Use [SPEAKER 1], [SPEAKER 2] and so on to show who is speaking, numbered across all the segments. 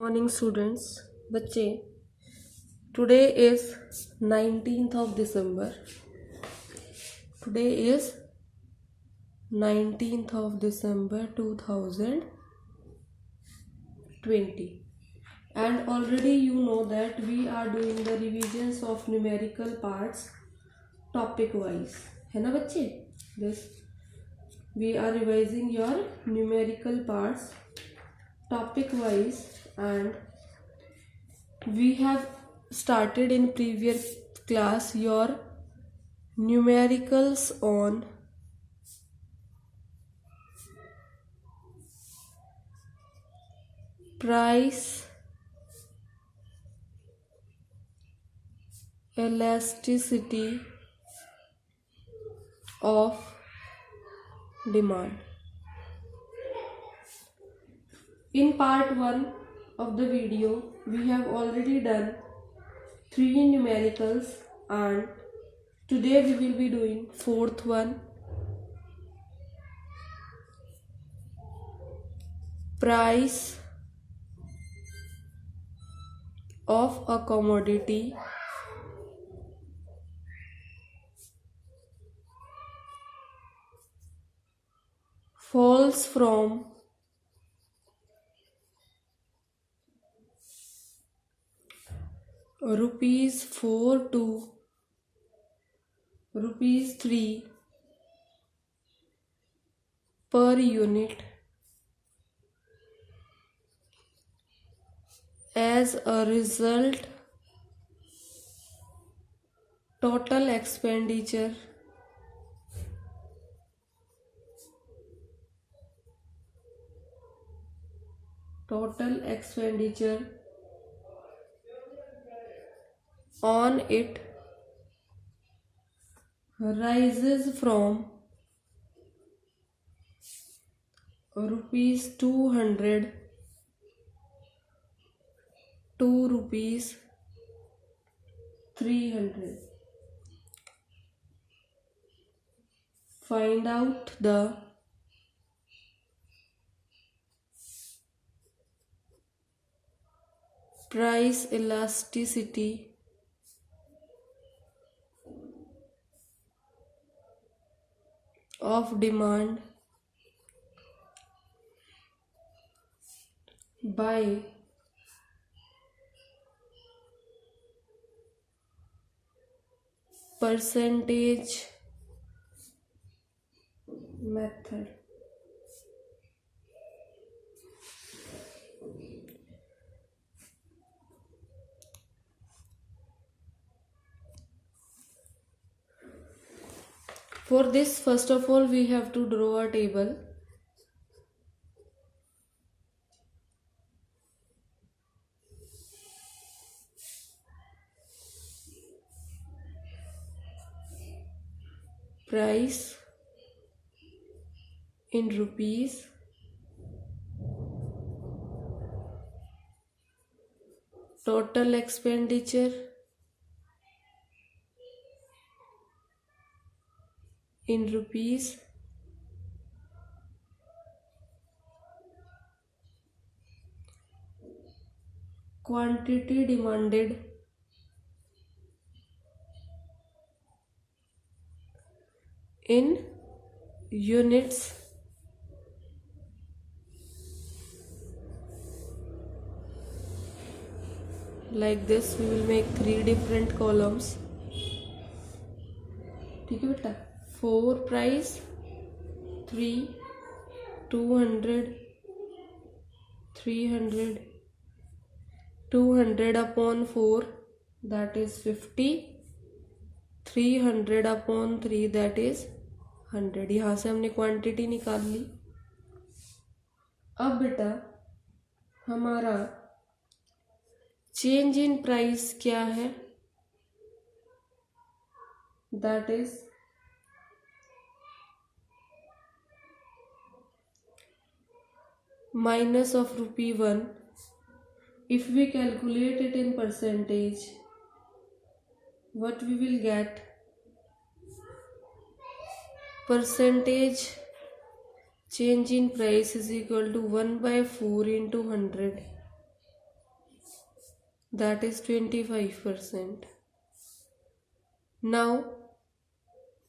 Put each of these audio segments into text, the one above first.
[SPEAKER 1] Morning students बच्चे today is 19th of December. Today is 19th of December 2020, and already you know that we are doing the revisions of numerical parts topic wise, है ना बच्चे? This we are revising your numerical parts topic wise, and we have started in previous class your numericals on price elasticity of demand. In part 1 of the video we have already done 3 numericals, and today we will be doing fourth one, price of a commodity falls from ₹4 to ₹3 per unit as a result. Total expenditure on it rises from ₹200 to ₹300. Find out the price elasticity of demand by percentage method. For this, first of all, we have to draw a table. Price in rupees, total expenditure in rupees, quantity demanded in units, like this. We will make 3 different columns. ठीक है बेटा? 4 price, 3, 200, 300, 200 upon 4, that is 50, 300 upon 3, that is 100. यहाँ से हमने quantity निकाल ली. अब बेटा हमारा चेंज इन प्राइस क्या है? That is minus of ₹1. If we calculate it in percentage, what we will get? Percentage change in price is equal to 1/4 into 100. that is 25%. Now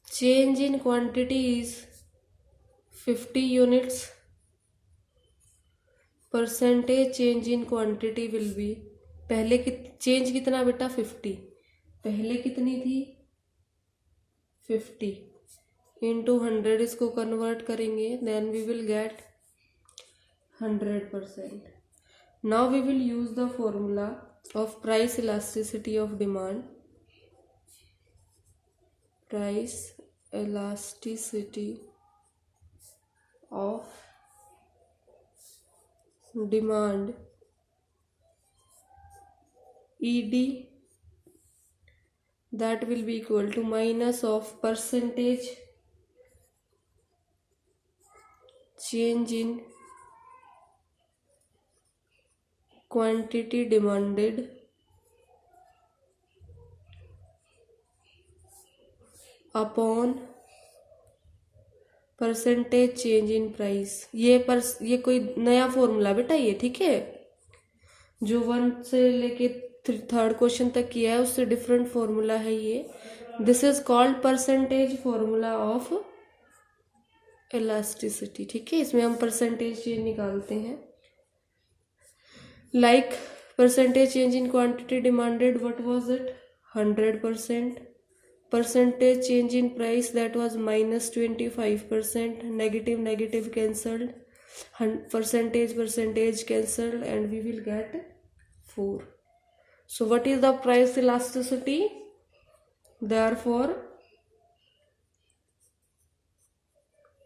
[SPEAKER 1] change in quantity is 50 units. Percentage change in quantity will be, पहले change कितना बेटा 50, पहले कितनी थी 50 into 100, इसको convert करेंगे then we will get 100%. Now we will use the formula of price elasticity of demand. Price elasticity of demand ED, that will be equal to minus of percentage change in quantity demanded upon percentage change in price. ये कोई नया formula बेटा ये, ठीक है, जो 1 से लेके 3rd क्वेश्चन तक किया है उससे डिफरेंट फॉर्मूला है ये. This is called percentage formula of elasticity. ठीक है, इसमें हम परसेंटेज चेंज निकालते हैं. Like percentage change in quantity demanded, what was it 100%. percentage change in price, that was minus 25%. Negative cancelled, percentage cancelled, and we will get 4. So what is the price elasticity? Therefore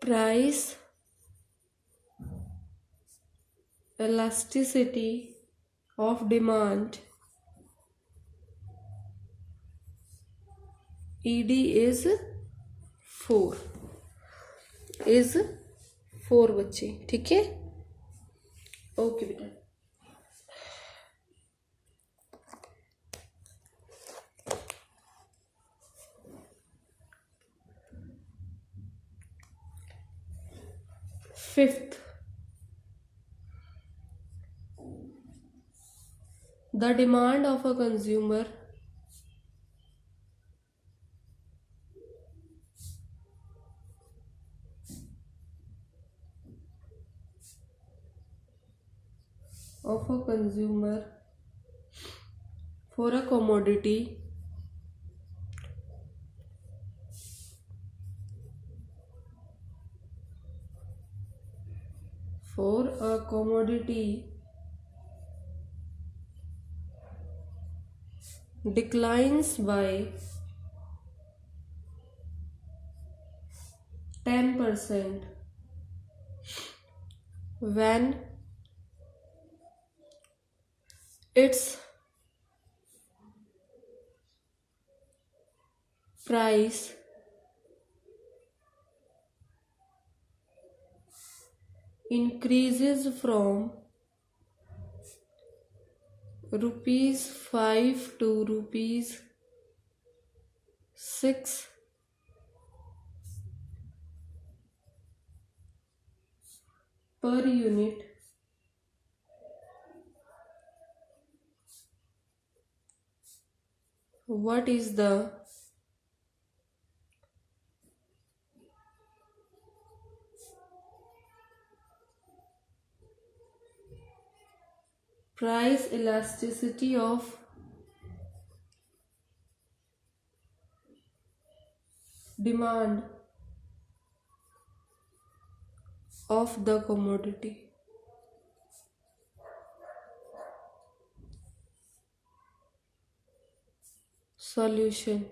[SPEAKER 1] price elasticity of demand ED is 4 बच्चे. ठीक है, okay बेटा. Fifth, the demand of a consumer for a commodity declines by 10% when its price increases from ₹5 to ₹6 per unit. What is the price elasticity of demand of the commodity? Solution.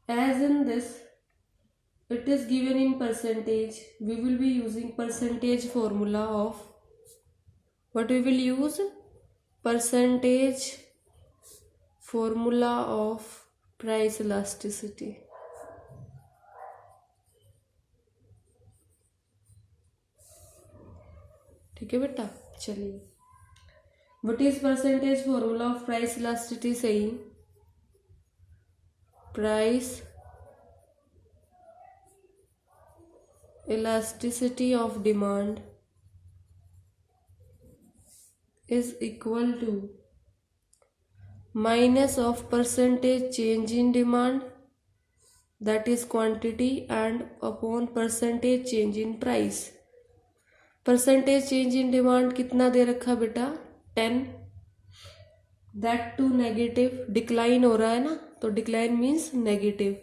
[SPEAKER 1] As in this, it is given in percentage. We will be using percentage formula of, what we will use? Percentage formula of price elasticity. ठीक है बेटा, चलिए. What is percentage formula of price elasticity saying? price elasticity of demand is equal to minus of percentage change in demand, that is quantity, and upon percentage change in price. Percentage change in demand कितना दे रखा बेटा 10, that to negative, decline हो रहा है ना, तो decline means negative,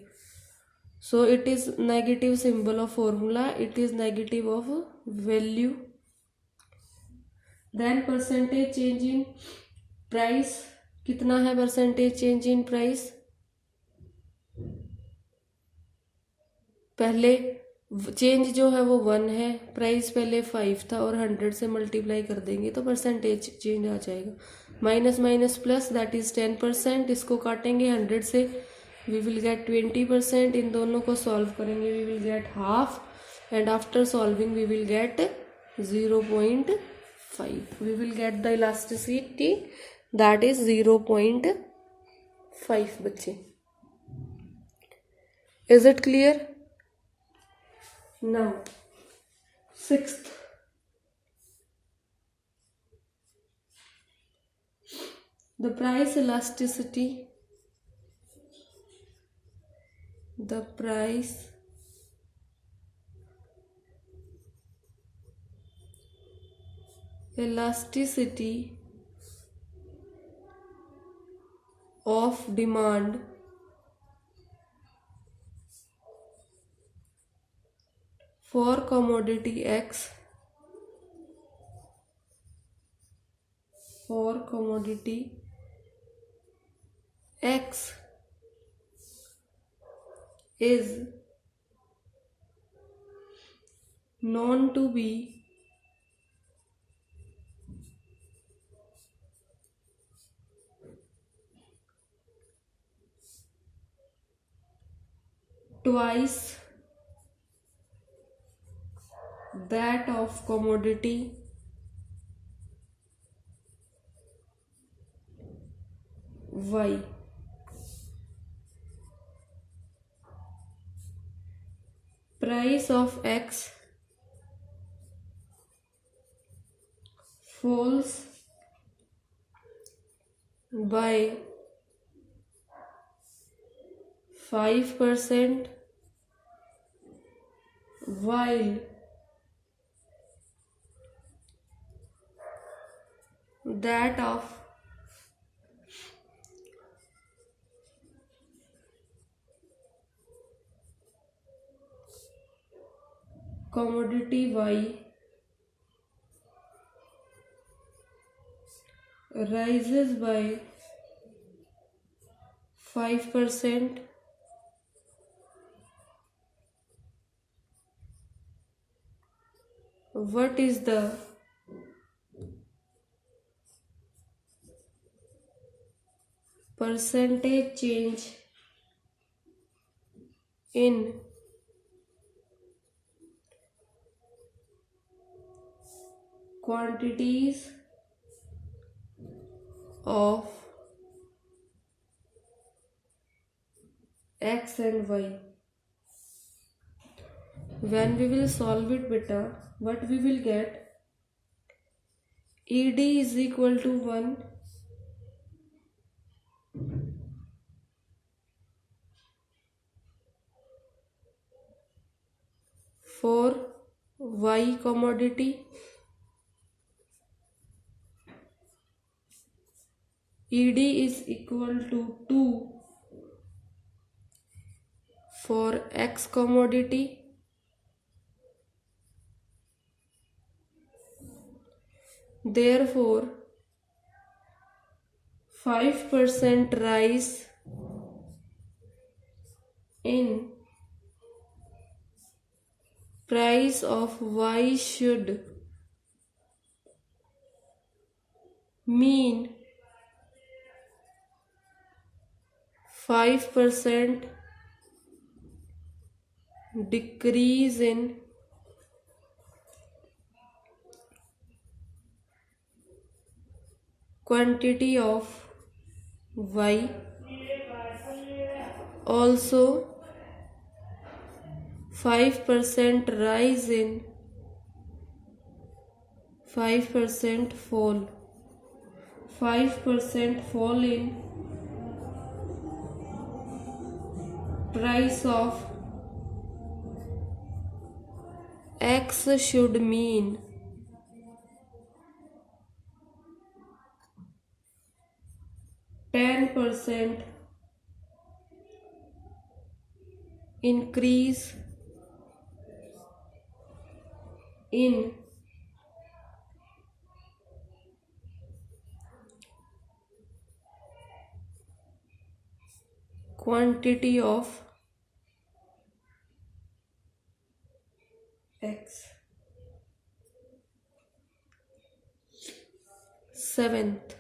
[SPEAKER 1] so it is negative symbol of formula, it is negative of value. Then percentage change in price कितना है, परसेंटेज चेंज इन प्राइस पहले चेंज जो है वो 1 है, प्राइस पहले 5 था और 100 से मल्टीप्लाई कर देंगे तो परसेंटेज चेंज आ जाएगा. Minus minus plus that is 10%, इसको काटेंगे 100 से वी विल गेट 20%, इन दोनों को सॉल्व करेंगे we will get half, and after solving we will get 0.5, we will get the elasticity that is 0.5. बच्चे is it clear? Now, sixth, the price elasticity of demand for commodity X is known to be twice that of commodity Y. Price of X falls by 5% while that of commodity Y rises by 5%. What is the percentage change in quantities of X and Y? When we will solve it beta, what we will get, ED is equal to 1 for Y commodity, ED is equal to 2 for X commodity, therefore 5% rise in price of Y should mean 5% decrease in quantity of Y also 5% rise in 5% fall 5% fall in price of X should mean 10% increase in quantity of X. Seventh,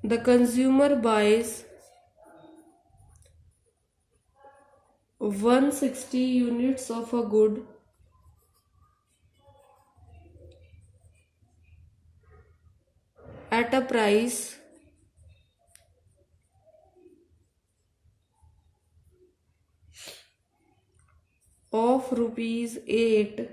[SPEAKER 1] the consumer buys 160 units of a good at a price of rupees 8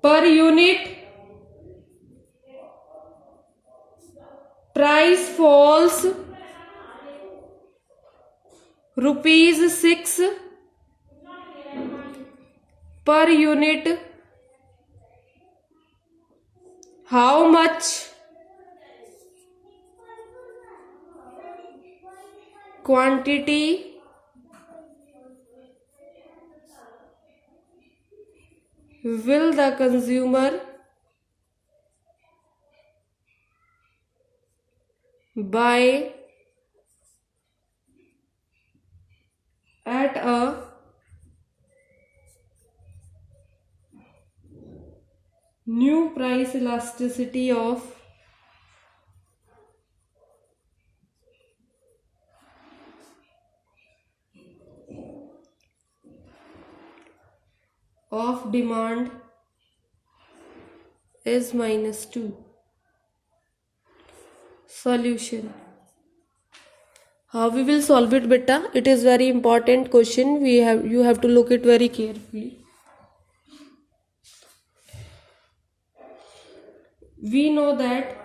[SPEAKER 1] per unit. Price falls rupees 6 per unit. How much quantity will the consumer buy at a new price elasticity of demand is -2. Solution. How we will solve it, beta? It is very important question. You have to look it very carefully. We know that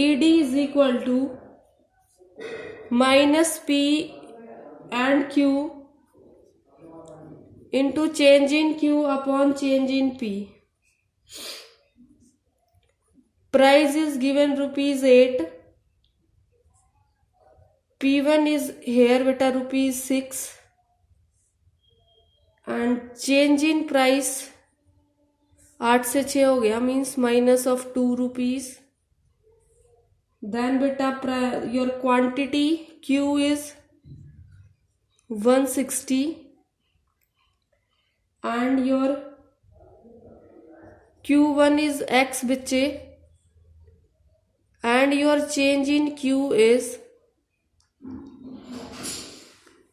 [SPEAKER 1] ED is equal to minus P and Q into change in Q upon change in P. Price is given rupees 8. P1 is here beta rupees 6 and change in price 8 से 6 हो गया means minus of 2 rupees. Then beta your quantity Q is 160 and your Q1 is X बच्चे and your change in Q is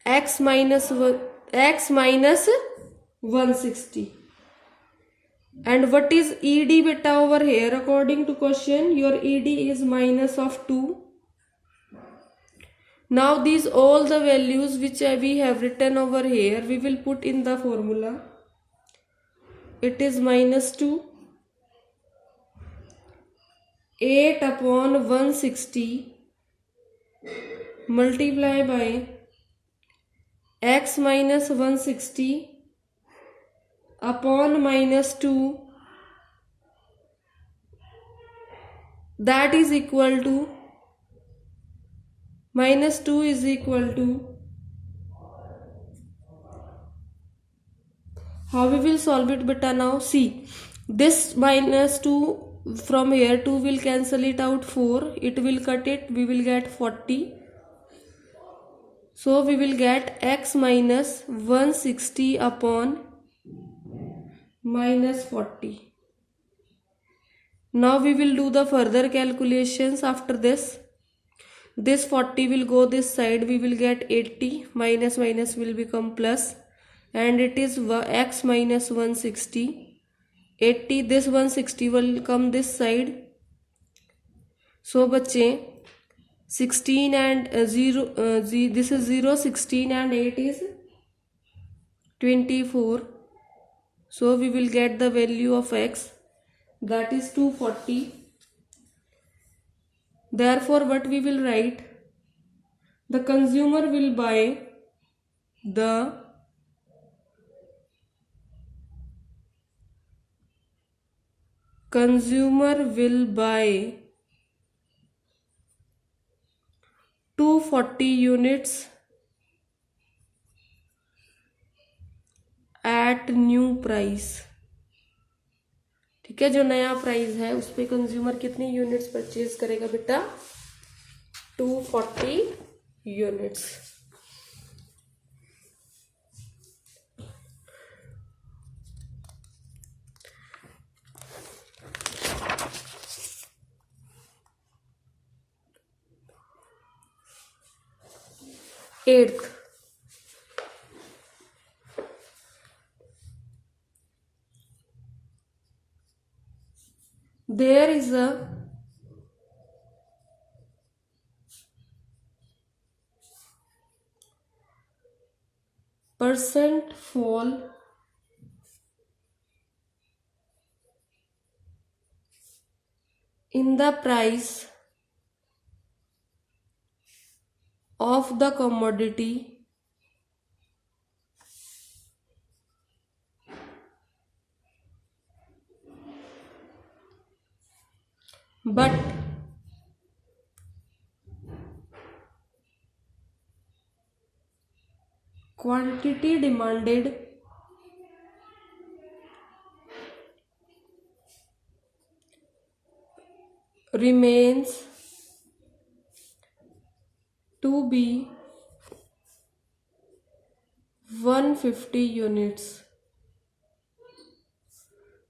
[SPEAKER 1] X minus 160. And what is ED beta over here? According to question, your ED is minus of 2. Now these all the values which we have written over here, we will put in the formula. It is -2. 8 upon 160 multiply by X minus 160 upon -2, that is equal to -2 is equal to, how we will solve it beta? Now see, this -2 from here 2 will cancel it out, 4 it will cut it, we will get 40. So we will get X minus 160 upon -40. Now we will do the further calculations after this. This 40 will go this side, we will get 80, minus minus will become plus, and it is x minus 160. 80, this 160 will come this side. So बच्चे 16 and 0, this is 0, 16 and 8 is 24. So we will get the value of x, that is 240. Therefore what we will write, the consumer will buy the consumer will buy 240 units at new price. ठीक है, जो नया price है उस पे consumer कितनी units purchase करेगा बेटा, 240 units. Eighth, there is a percent fall in the price of the commodity but quantity demanded remains to be 150 units.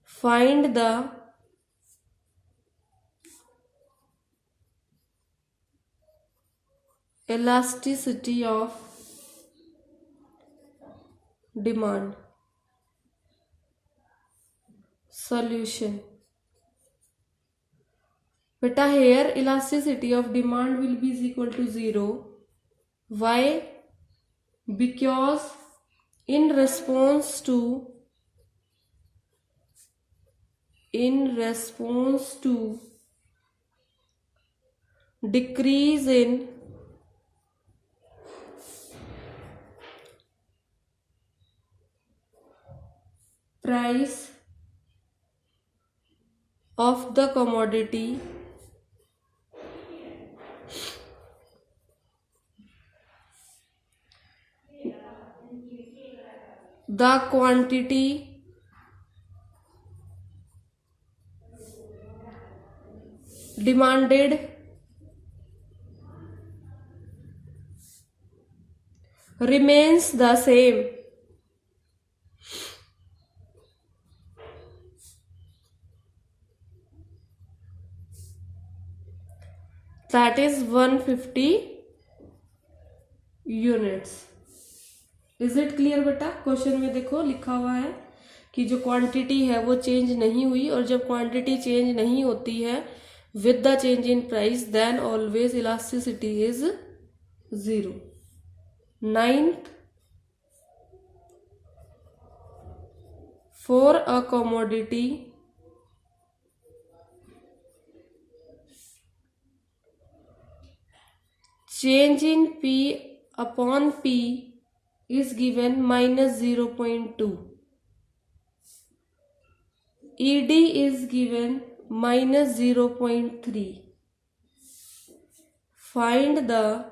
[SPEAKER 1] Find the elasticity of demand. Solution. Beta, here elasticity of demand will be is equal to 0. Why? Because in response to decrease in price of the commodity, the quantity demanded remains the same. That is 150 units. Is it clear बेटा? Question में देखो लिखा हुआ है कि जो quantity है वो चेंज नहीं हुई, और जब क्वांटिटी चेंज नहीं होती है with the change in price then always elasticity is 0। 9th, for a commodity change in P upon P is given minus 0.2. ED is given minus 0.3. Find the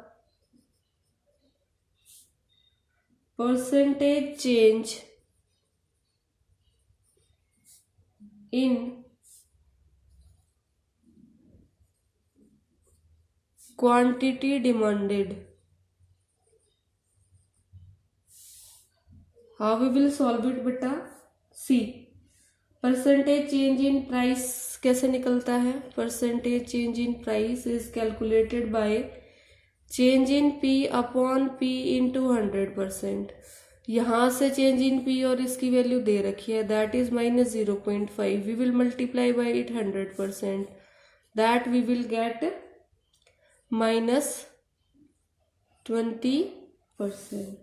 [SPEAKER 1] percentage change in quantity demanded. How we will solve it बेटा? See, percentage change in price कैसे निकलता है? Percentage change in price is calculated by change in P upon P into 100%। यहाँ से change in P और इसकी value दे रखी है, that is -0.5। We will multiply by it 100%, that we will get -20%.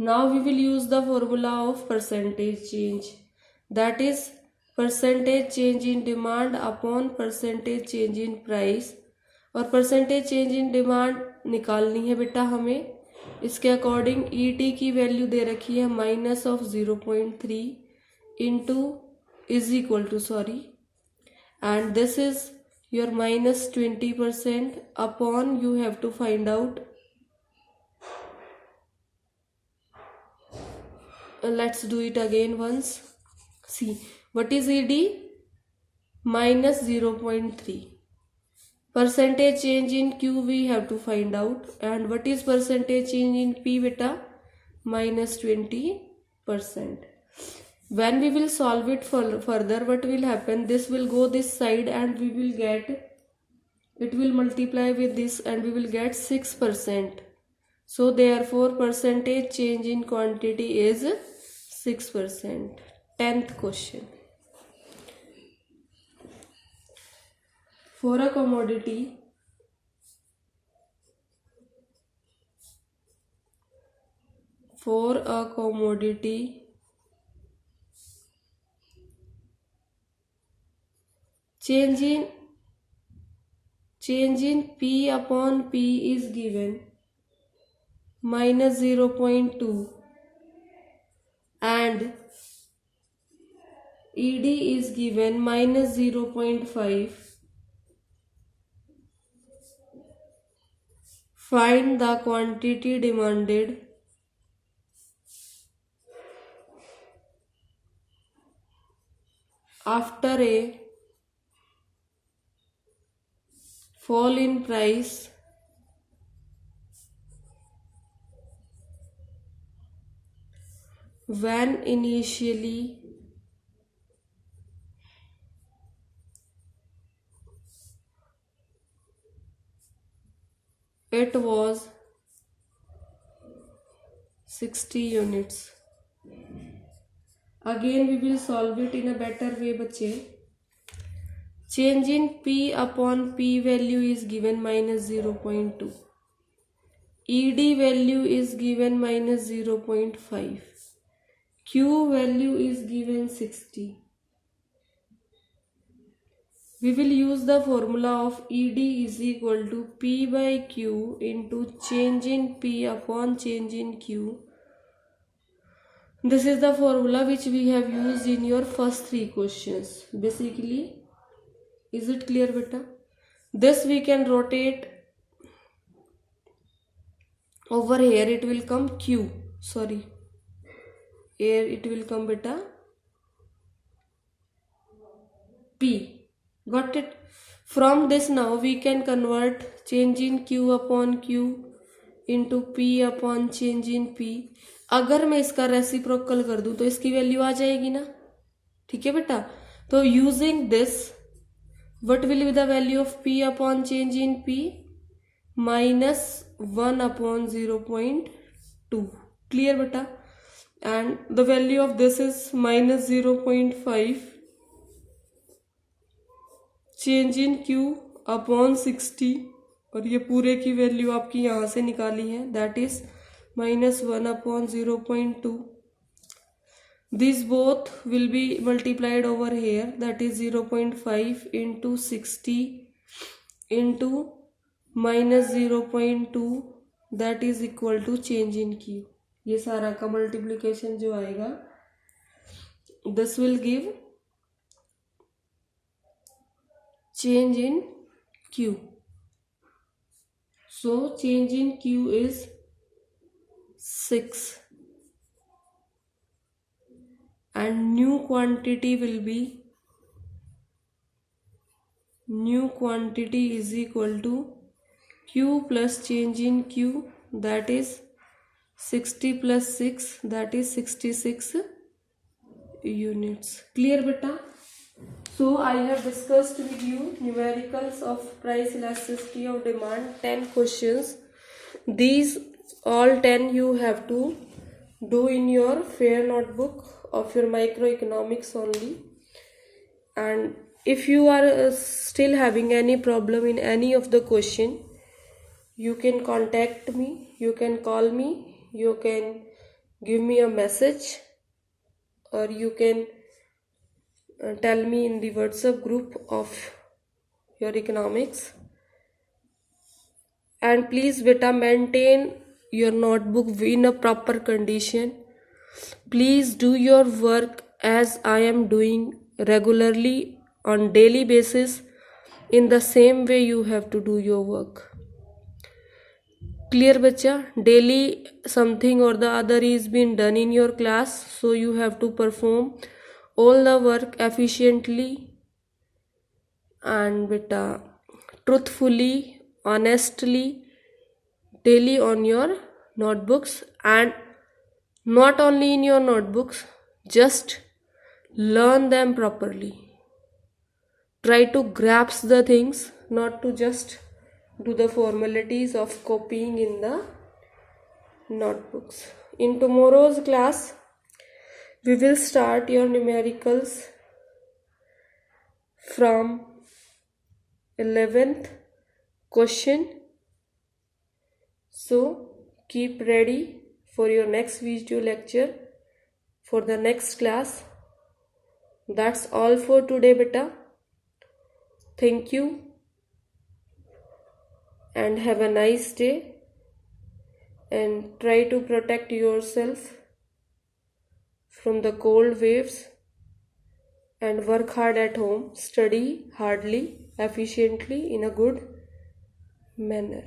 [SPEAKER 1] Now we will use the formula of percentage change, that is percentage change in demand upon percentage change in price। और percentage change in demand निकालनी है बेटा हमें। इसके according ED की value दे रखी है -0.3 into is equal to and this is your -20% upon you have to find out, let's do it again once. See, what is ED? -0.3. Percentage change in Q we have to find out, and what is percentage change in P beta? -20%. When we will solve it further, what will happen? This will go this side and we will get, it will multiply with this and we will get 6%. So therefore percentage change in quantity is 6%. 10th question. For a commodity, change in P upon P is given -0.2 and ED is given -0.5. Find the quantity demanded after a fall in price when initially it was 60 units. Again we will solve it in a better way बच्चे। Change in P upon P value is given -0.2. ED value is given -0.5. Q value is given 60. We will use the formula of ED is equal to P by Q into change in P upon change in Q. This is the formula which we have used in your first 3 questions. Basically, is it clear beta? This we can rotate over here, it will come Q, sorry, here it will come beta P. Got it? From this now we can convert change in Q upon Q into P upon change in P. अगर मैं इसका reciprocal कर दूं तो इसकी value आ जाएगी ना, ठीक है बेटा। तो using this what will be the value of P upon change in P? -1 upon 0.2. Clear beta? And the value of this is -0.5 change in Q upon 60, और ये पूरे की वैल्यू आपकी यहाँ से निकाली है, that is -1 upon 0.2. These both will be multiplied over here, that is 0.5 into 60 into -0.2, that is equal to change in Q. ये सारा का मल्टीप्लिकेशन जो आएगा, this will give change in Q. So change in Q is 6 and new quantity will be, new quantity is equal to Q plus change in Q, that is 60 plus 6, that is 66 units. Clear beta? So I have discussed with you numericals of price elasticity of demand, 10 questions. These all 10 you have to do in your fair notebook of your microeconomics only. And if you are still having any problem in any of the question, you can contact me, you can call me, you can give me a message, or you can tell me in the WhatsApp group of your economics. And please beta, maintain your notebook in a proper condition. Please do your work as I am doing regularly on daily basis. In the same way you have to do your work. Clear bachcha? Daily something or the other is being done in your class, so you have to perform all the work efficiently and beta truthfully, honestly, daily on your notebooks. And not only in your notebooks, just learn them properly. Try to grasp the things, not to just do the formalities of copying in the notebooks. In tomorrow's class, we will start your numericals from 11th question. So keep ready for your next video lecture for the next class. That's all for today beta. Thank you and have a nice day, and try to protect yourself from the cold waves and work hard at home. Study hardly, efficiently, in a good manner.